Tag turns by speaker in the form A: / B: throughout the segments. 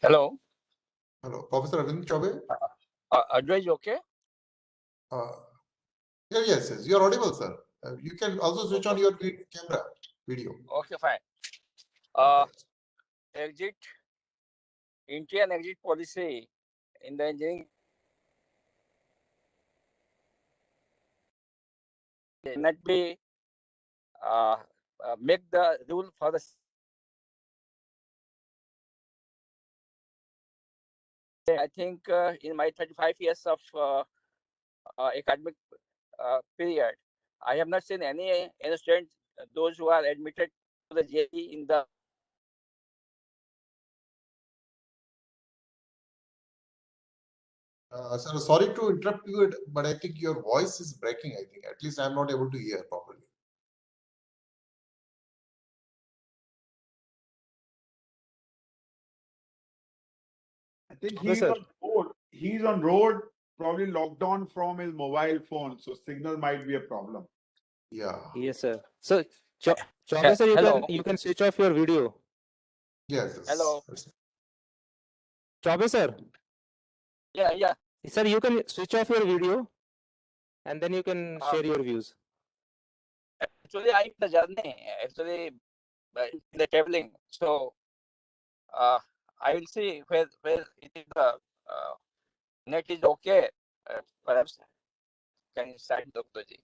A: Hello.
B: Hello, Professor Arvind Chaubey.
A: Advait, okay?
B: Yes, you are audible, sir. You can also switch on your camera, video.
A: Okay, fine. Exit, entry and exit policy in the engineering cannot be make the rule for the. I think in my 35 years of academic period, I have not seen any students, those who are admitted to the JEE in the.
B: Sir, sorry to interrupt you, but I think your voice is breaking. I think at least I'm not able to hear properly.
C: I think he's on road, probably locked on from his mobile phone, so signal might be a problem.
B: Yeah.
D: Yes, sir. So, Chaubey sir, you can switch off your video.
B: Yes.
A: Hello.
D: Chaubey sir.
A: Yeah.
D: Sir, you can switch off your video, and then you can share your views.
A: Actually, I'm in the journey. Actually, in the traveling. So, I will see where it is the net is okay. Perhaps can you start, Dr. Ji?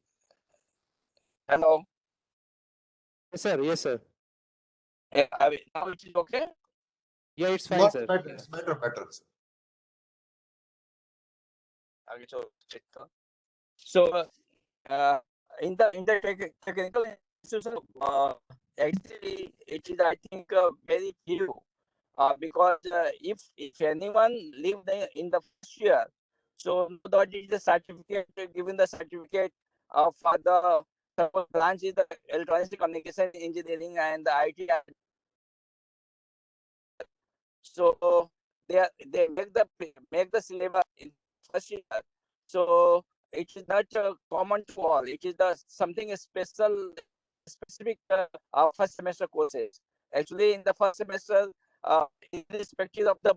A: Hello.
D: Yes, sir. Yes, sir.
A: Yeah, now it is okay.
D: Yeah, it's fine, sir.
B: It's better, sir.
A: So, in the technical institution, actually, it is, I think, very few. Because if anyone lived in the first year, so that is the certificate, given the certificate for the branch is the electronics communication engineering and the IT. So they make the syllabus in first year. So it is not common to all. It is something specific first semester courses. Actually, in the first semester, irrespective of the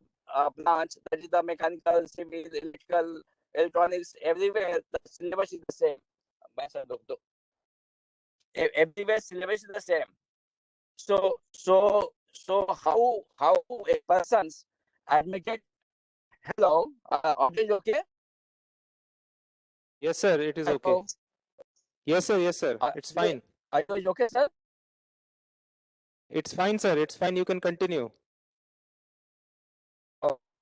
A: branch, that is the mechanical, civil, electrical, electronics, everywhere the syllabus is the same. Everywhere syllabus is the same. So how a person's admitted. Hello, is okay?
D: Yes, sir. It is okay. Yes, sir. Yes, sir. It's fine.
A: Are you okay, sir?
D: It's fine, sir. It's fine. You can continue.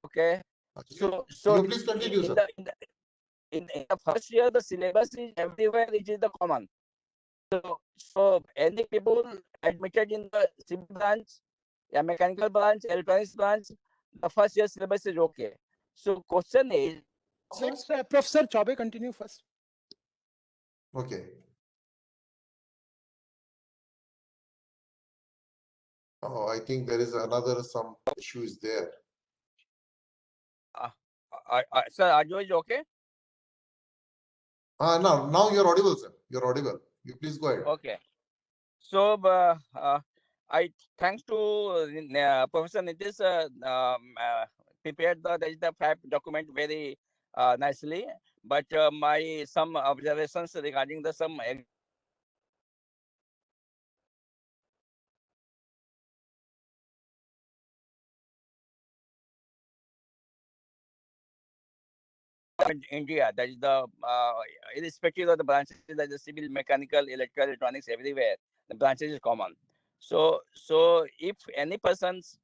A: Okay. So
B: you please continue, sir.
A: In the first year, the syllabus is everywhere. It is the common. So any people admitted in the civil branch, mechanical branch, electronics branch, the first year syllabus is okay. So question is,
E: Professor Chaubey, continue first.
B: Okay. Oh, I think there is some issues there.
A: sir, are you okay?
B: Now you're audible, sir. You're audible. You please go ahead.
A: Okay. So, I thanks to Professor Nitish prepared the FAB document very nicely. But my some observations regarding the some India, that is the irrespective of the branches, that is the civil, mechanical, electrical, electronics, everywhere the branches is common. So if any persons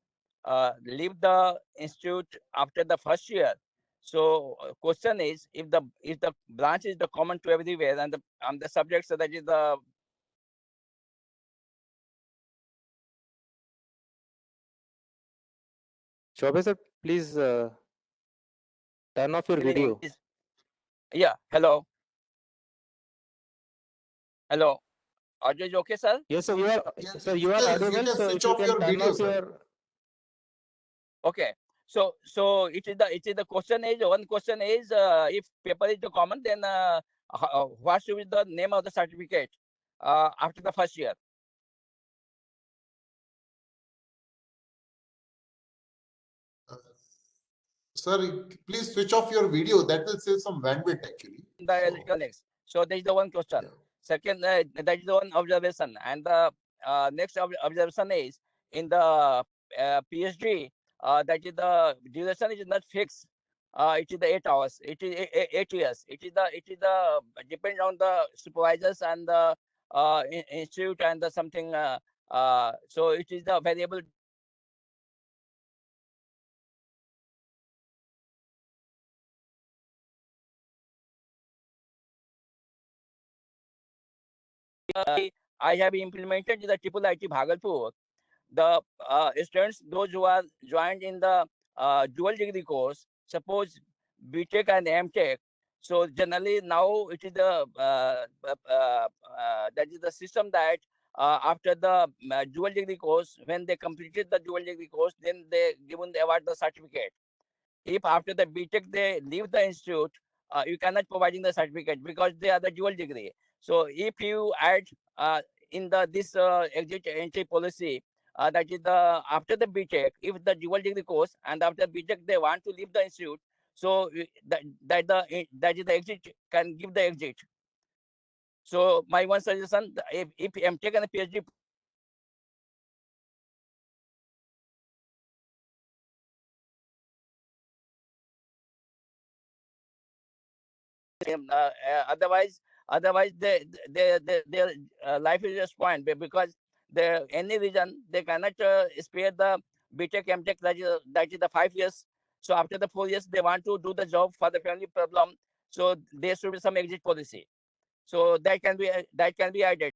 A: leave the institute after the first year, so question is, if the branch is the common to everywhere and the subjects, so that is the
D: Chaubey sir, please turn off your video.
A: Yeah. Hello. Are you okay, sir?
D: Yes, sir. You are audible. So if you can turn off your.
A: Okay. So it is the question is, one question is, if paper is the common, then what should be the name of the certificate after the first year?
B: Sir, please switch off your video. That will save some bandwidth actually.
A: The electronics. So that is the one question.
B: Yeah.
A: Second, that is the one observation. And the next observation is in the PSG, that is the duration is not fixed. It is the 8 hours. It is 8 years. It is the depends on the supervisors and the institute and the something. So it is the variable. I have implemented the Triple IT Bhagalpur. The students, those who are joined in the dual degree course, suppose BTech and MTech. So generally now it is the that is the system that after the dual degree course, when they completed the dual degree course, then they given the award the certificate. If after the BTech they leave the institute, you cannot providing the certificate because they are the dual degree. So if you add in the this exit entry policy, that is the after the BTech, if the dual degree course and after BTech they want to leave the institute, so that is the exit can give the exit. So my one suggestion, if MTech and PhD otherwise their life is just spoiled because any reason they cannot spare the BTech MTech that is the 5 years. So after the 4 years they want to do the job for the family problem. So there should be some exit policy. So that can be added.